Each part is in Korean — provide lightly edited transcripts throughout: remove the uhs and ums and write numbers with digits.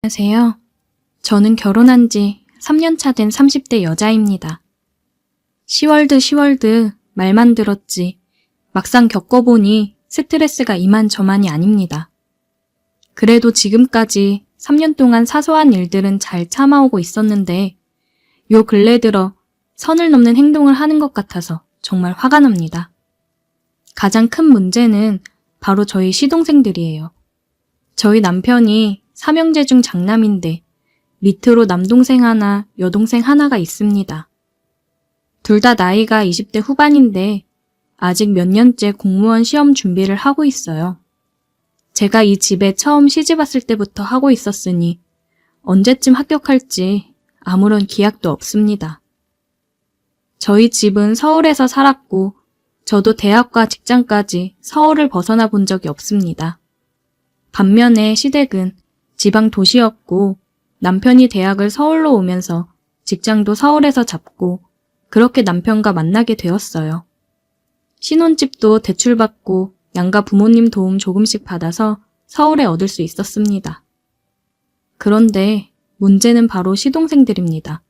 안녕하세요. 저는 결혼한 지 3년차 된 30대 여자입니다. 시월드 말만 들었지 막상 겪어보니 스트레스가 이만저만이 아닙니다. 그래도 지금까지 3년 동안 사소한 일들은 잘 참아오고 있었는데 요 근래 들어 선을 넘는 행동을 하는 것 같아서 정말 화가 납니다. 가장 큰 문제는 바로 저희 시동생들이에요. 저희 남편이 삼형제 중 장남인데 밑으로 남동생 하나, 여동생 하나가 있습니다. 둘 다 나이가 20대 후반인데 아직 몇 년째 공무원 시험 준비를 하고 있어요. 제가 이 집에 처음 시집 왔을 때부터 하고 있었으니 언제쯤 합격할지 아무런 기약도 없습니다. 저희 집은 서울에서 살았고 저도 대학과 직장까지 서울을 벗어나 본 적이 없습니다. 반면에 시댁은 지방 도시였고 남편이 대학을 서울로 오면서 직장도 서울에서 잡고 그렇게 남편과 만나게 되었어요. 신혼집도 대출받고 양가 부모님 도움 조금씩 받아서 서울에 얻을 수 있었습니다. 그런데 문제는 바로 시동생들입니다.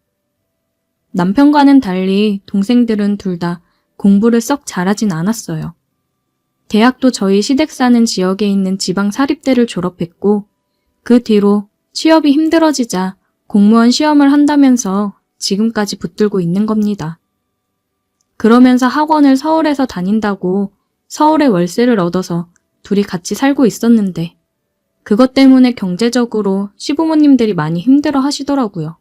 남편과는 달리 동생들은 둘 다 공부를 썩 잘하진 않았어요. 대학도 저희 시댁 사는 지역에 있는 지방 사립대를 졸업했고 그 뒤로 취업이 힘들어지자 공무원 시험을 한다면서 지금까지 붙들고 있는 겁니다. 그러면서 학원을 서울에서 다닌다고 서울에 월세를 얻어서 둘이 같이 살고 있었는데 그것 때문에 경제적으로 시부모님들이 많이 힘들어 하시더라고요.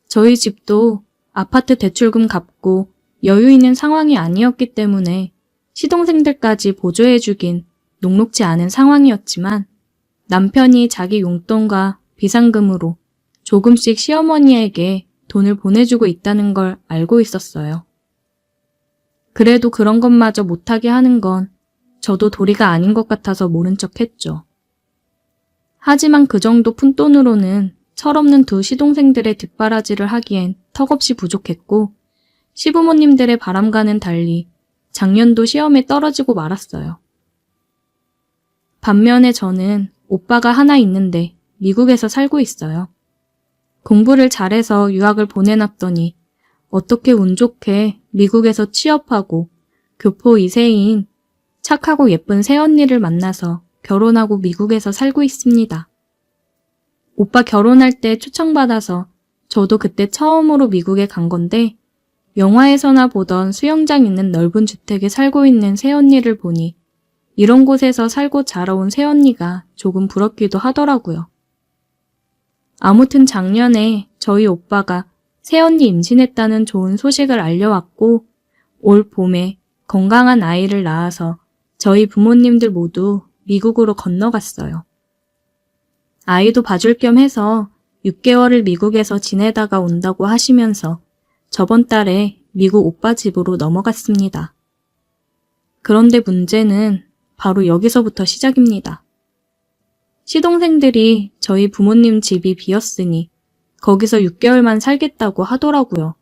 저희 집도 아파트 대출금 갚고 여유 있는 상황이 아니었기 때문에 시동생들까지 보조해주긴 녹록지 않은 상황이었지만 남편이 자기 용돈과 비상금으로 조금씩 시어머니에게 돈을 보내주고 있다는 걸 알고 있었어요. 그래도 그런 것마저 못하게 하는 건 저도 도리가 아닌 것 같아서 모른 척 했죠. 하지만 그 정도 푼돈으로는 철없는 두 시동생들의 뒷바라지를 하기엔 턱없이 부족했고 시부모님들의 바람과는 달리 작년도 시험에 떨어지고 말았어요. 반면에 저는 오빠가 하나 있는데 미국에서 살고 있어요. 공부를 잘해서 유학을 보내놨더니 어떻게 운 좋게 미국에서 취업하고 교포 2세인 착하고 예쁜 새언니를 만나서 결혼하고 미국에서 살고 있습니다. 오빠 결혼할 때 초청받아서 저도 그때 처음으로 미국에 간 건데 영화에서나 보던 수영장 있는 넓은 주택에 살고 있는 새언니를 보니 이런 곳에서 살고 자라온 새언니가 조금 부럽기도 하더라고요. 아무튼 작년에 저희 오빠가 새언니 임신했다는 좋은 소식을 알려왔고 올 봄에 건강한 아이를 낳아서 저희 부모님들 모두 미국으로 건너갔어요. 아이도 봐줄 겸 해서 6개월을 미국에서 지내다가 온다고 하시면서 저번 달에 미국 오빠 집으로 넘어갔습니다. 그런데 문제는 바로 여기서부터 시작입니다. 시동생들이 저희 부모님 집이 비었으니 거기서 6개월만 살겠다고 하더라고요.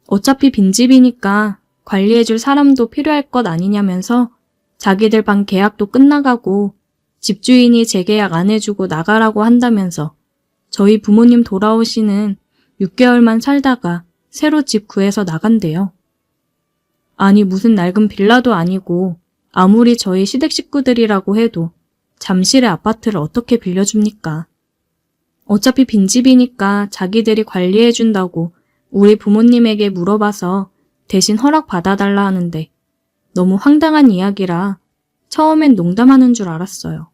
어차피 빈집이니까 관리해줄 사람도 필요할 것 아니냐면서 자기들 방 계약도 끝나가고 집주인이 재계약 안 해주고 나가라고 한다면서 저희 부모님 돌아오시는 6개월만 살다가 새로 집 구해서 나간대요. 아니 무슨 낡은 빌라도 아니고 아무리 저희 시댁 식구들이라고 해도 잠실의 아파트를 어떻게 빌려줍니까? 어차피 빈집이니까 자기들이 관리해준다고 우리 부모님에게 물어봐서 대신 허락 받아달라 하는데 너무 황당한 이야기라 처음엔 농담하는 줄 알았어요.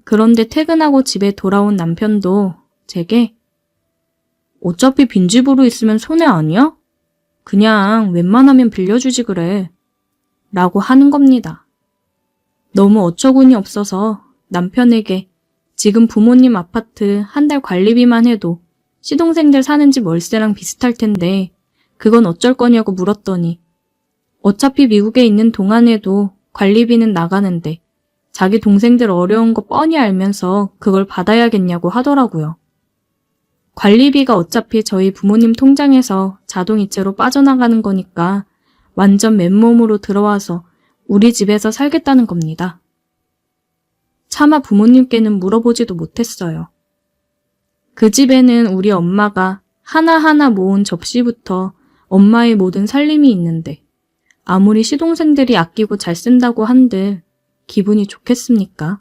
그런데 퇴근하고 집에 돌아온 남편도 제게 어차피 빈집으로 있으면 손해 아니야? 그냥 웬만하면 빌려주지 그래. 라고 하는 겁니다. 너무 어처구니 없어서 남편에게 지금 부모님 아파트 한 달 관리비만 해도 시동생들 사는 집 월세랑 비슷할 텐데 그건 어쩔 거냐고 물었더니 어차피 미국에 있는 동안에도 관리비는 나가는데 자기 동생들 어려운 거 뻔히 알면서 그걸 받아야겠냐고 하더라고요. 관리비가 어차피 저희 부모님 통장에서 자동이체로 빠져나가는 거니까 완전 맨몸으로 들어와서 우리 집에서 살겠다는 겁니다. 차마 부모님께는 물어보지도 못했어요. 그 집에는 우리 엄마가 하나하나 모은 접시부터 엄마의 모든 살림이 있는데 아무리 시동생들이 아끼고 잘 쓴다고 한들 기분이 좋겠습니까?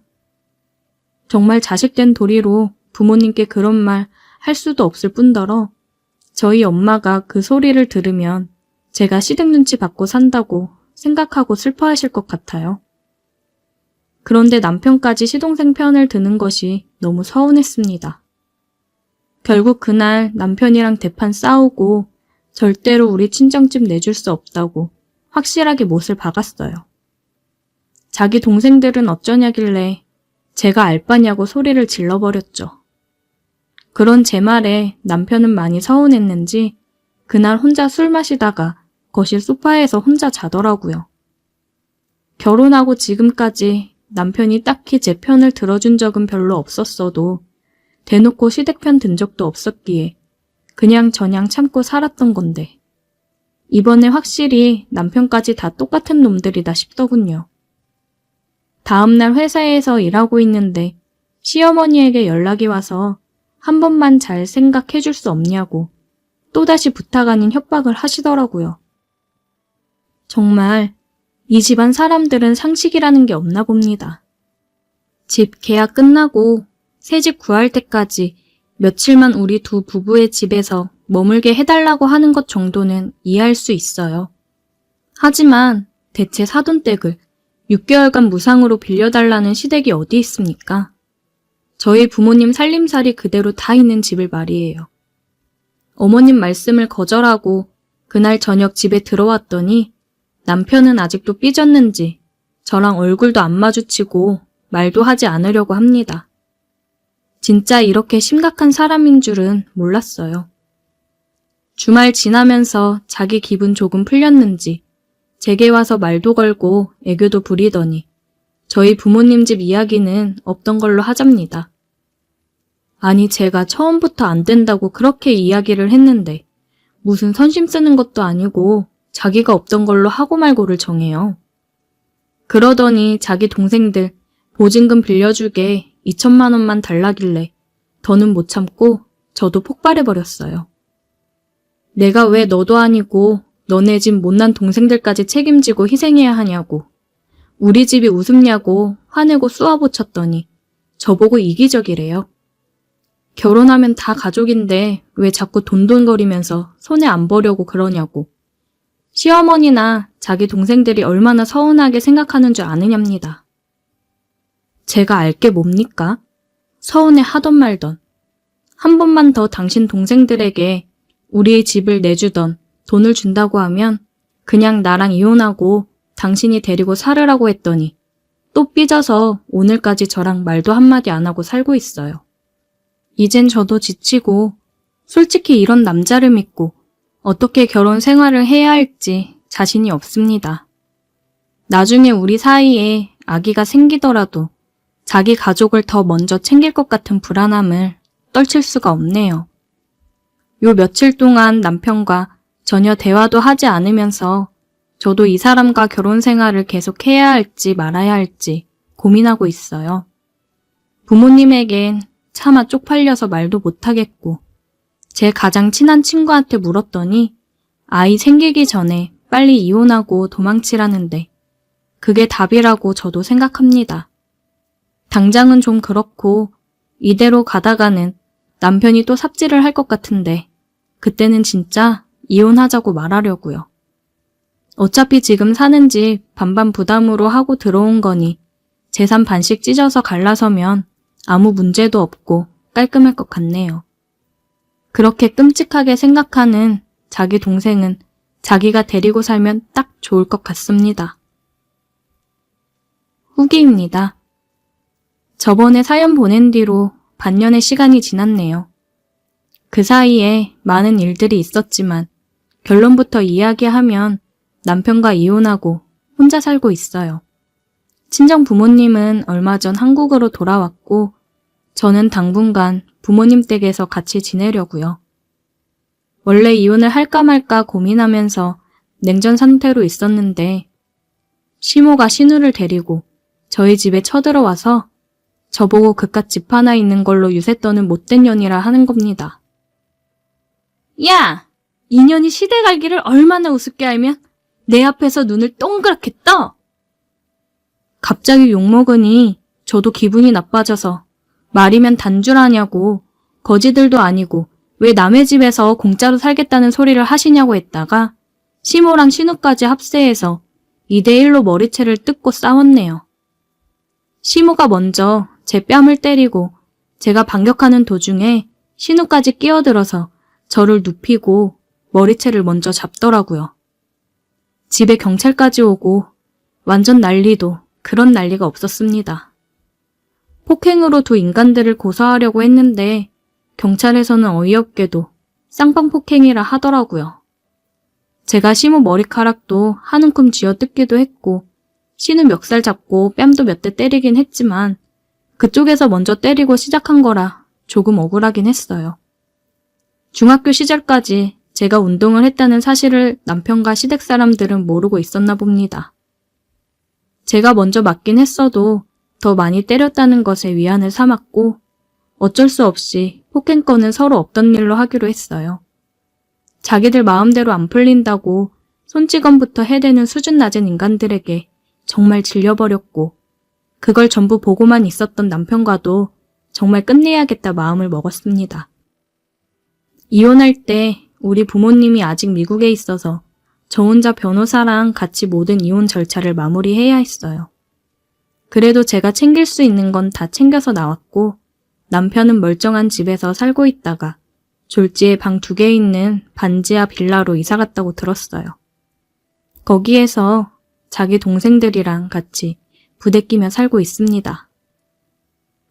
정말 자식된 도리로 부모님께 그런 말 할 수도 없을 뿐더러 저희 엄마가 그 소리를 들으면 제가 시댁 눈치 받고 산다고 생각하고 슬퍼하실 것 같아요. 그런데 남편까지 시동생 편을 드는 것이 너무 서운했습니다. 결국 그날 남편이랑 대판 싸우고 절대로 우리 친정집 내줄 수 없다고 확실하게 못을 박았어요. 자기 동생들은 어쩌냐길래 제가 알바냐고 소리를 질러버렸죠. 그런 제 말에 남편은 많이 서운했는지 그날 혼자 술 마시다가 거실 소파에서 혼자 자더라고요. 결혼하고 지금까지 남편이 딱히 제 편을 들어준 적은 별로 없었어도 대놓고 시댁 편 든 적도 없었기에 그냥 저냥 참고 살았던 건데 이번에 확실히 남편까지 다 똑같은 놈들이다 싶더군요. 다음날 회사에서 일하고 있는데 시어머니에게 연락이 와서 한 번만 잘 생각해 줄 수 없냐고 또다시 부탁 아닌 협박을 하시더라고요. 정말 이 집안 사람들은 상식이라는 게 없나 봅니다. 집 계약 끝나고 새 집 구할 때까지 며칠만 우리 두 부부의 집에서 머물게 해달라고 하는 것 정도는 이해할 수 있어요. 하지만 대체 사돈댁을 6개월간 무상으로 빌려달라는 시댁이 어디 있습니까? 저희 부모님 살림살이 그대로 다 있는 집을 말이에요. 어머님 말씀을 거절하고 그날 저녁 집에 들어왔더니 남편은 아직도 삐졌는지 저랑 얼굴도 안 마주치고 말도 하지 않으려고 합니다. 진짜 이렇게 심각한 사람인 줄은 몰랐어요. 주말 지나면서 자기 기분 조금 풀렸는지 제게 와서 말도 걸고 애교도 부리더니 저희 부모님 집 이야기는 없던 걸로 하잡니다. 아니 제가 처음부터 안 된다고 그렇게 이야기를 했는데 무슨 선심 쓰는 것도 아니고 자기가 없던 걸로 하고 말고를 정해요. 그러더니 자기 동생들 보증금 빌려주게 2천만 원만 달라길래 더는 못 참고 저도 폭발해버렸어요. 내가 왜 너도 아니고 너네 집 못난 동생들까지 책임지고 희생해야 하냐고 우리 집이 우습냐고 화내고 쏘아붙였더니 저보고 이기적이래요. 결혼하면 다 가족인데 왜 자꾸 돈돈거리면서 손에 안 보려고 그러냐고 시어머니나 자기 동생들이 얼마나 서운하게 생각하는 줄 아느냐입니다. 제가 알 게 뭡니까? 서운해 하던 말던 한 번만 더 당신 동생들에게 우리의 집을 내주던 돈을 준다고 하면 그냥 나랑 이혼하고 당신이 데리고 살으라고 했더니 또 삐져서 오늘까지 저랑 말도 한마디 안 하고 살고 있어요. 이젠 저도 지치고 솔직히 이런 남자를 믿고 어떻게 결혼 생활을 해야 할지 자신이 없습니다. 나중에 우리 사이에 아기가 생기더라도 자기 가족을 더 먼저 챙길 것 같은 불안함을 떨칠 수가 없네요. 요 며칠 동안 남편과 전혀 대화도 하지 않으면서 저도 이 사람과 결혼 생활을 계속 해야 할지 말아야 할지 고민하고 있어요. 부모님에겐 차마 쪽팔려서 말도 못하겠고 제 가장 친한 친구한테 물었더니 아이 생기기 전에 빨리 이혼하고 도망치라는데 그게 답이라고 저도 생각합니다. 당장은 좀 그렇고 이대로 가다가는 남편이 또 삽질을 할 것 같은데 그때는 진짜 이혼하자고 말하려고요. 어차피 지금 사는 집 반반 부담으로 하고 들어온 거니 재산 반씩 찢어서 갈라서면 아무 문제도 없고 깔끔할 것 같네요. 그렇게 끔찍하게 생각하는 자기 동생은 자기가 데리고 살면 딱 좋을 것 같습니다. 후기입니다. 저번에 사연 보낸 뒤로 반년의 시간이 지났네요. 그 사이에 많은 일들이 있었지만 결론부터 이야기하면 남편과 이혼하고 혼자 살고 있어요. 친정 부모님은 얼마 전 한국으로 돌아왔고 저는 당분간 부모님 댁에서 같이 지내려고요. 원래 이혼을 할까 말까 고민하면서 냉전 상태로 있었는데 시모가 신우를 데리고 저희 집에 쳐들어와서 저보고 그깟 집 하나 있는 걸로 유세 떠는 못된 년이라 하는 겁니다. 야! 이 년이 시대 갈기를 얼마나 우습게 알면 내 앞에서 눈을 동그랗게 떠! 갑자기 욕먹으니 저도 기분이 나빠져서 말이면 단줄하냐고 거지들도 아니고 왜 남의 집에서 공짜로 살겠다는 소리를 하시냐고 했다가 시모랑 신우까지 합세해서 2대1로 머리채를 뜯고 싸웠네요. 시모가 먼저 제 뺨을 때리고 제가 반격하는 도중에 신우까지 끼어들어서 저를 눕히고 머리채를 먼저 잡더라고요. 집에 경찰까지 오고 완전 난리도 그런 난리가 없었습니다. 폭행으로 두 인간들을 고소하려고 했는데 경찰에서는 어이없게도 쌍방폭행이라 하더라고요. 제가 시모 머리카락도 한 움큼 쥐어뜯기도 했고 신우 멱살 잡고 뺨도 몇 대 때리긴 했지만 그쪽에서 먼저 때리고 시작한 거라 조금 억울하긴 했어요. 중학교 시절까지 제가 운동을 했다는 사실을 남편과 시댁 사람들은 모르고 있었나 봅니다. 제가 먼저 맞긴 했어도 더 많이 때렸다는 것에 위안을 삼았고 어쩔 수 없이 폭행건은 서로 없던 일로 하기로 했어요. 자기들 마음대로 안 풀린다고 손찌검부터 해대는 수준 낮은 인간들에게 정말 질려버렸고 그걸 전부 보고만 있었던 남편과도 정말 끝내야겠다 마음을 먹었습니다. 이혼할 때 우리 부모님이 아직 미국에 있어서 저 혼자 변호사랑 같이 모든 이혼 절차를 마무리해야 했어요. 그래도 제가 챙길 수 있는 건 다 챙겨서 나왔고 남편은 멀쩡한 집에서 살고 있다가 졸지에 방 2개 있는 반지하 빌라로 이사 갔다고 들었어요. 거기에서 자기 동생들이랑 같이 부대끼며 살고 있습니다.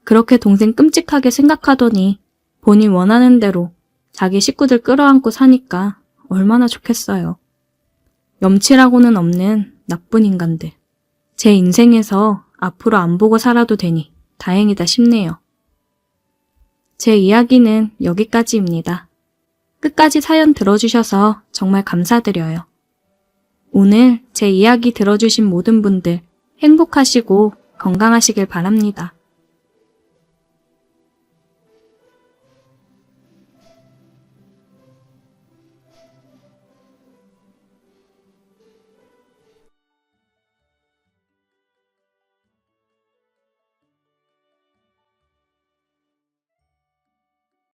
그렇게 동생 끔찍하게 생각하더니 본인 원하는 대로 자기 식구들 끌어안고 사니까 얼마나 좋겠어요. 염치라고는 없는 나쁜 인간들. 제 인생에서 앞으로 안 보고 살아도 되니 다행이다 싶네요. 제 이야기는 여기까지입니다. 끝까지 사연 들어주셔서 정말 감사드려요. 오늘 제 이야기 들어주신 모든 분들 행복하시고 건강하시길 바랍니다.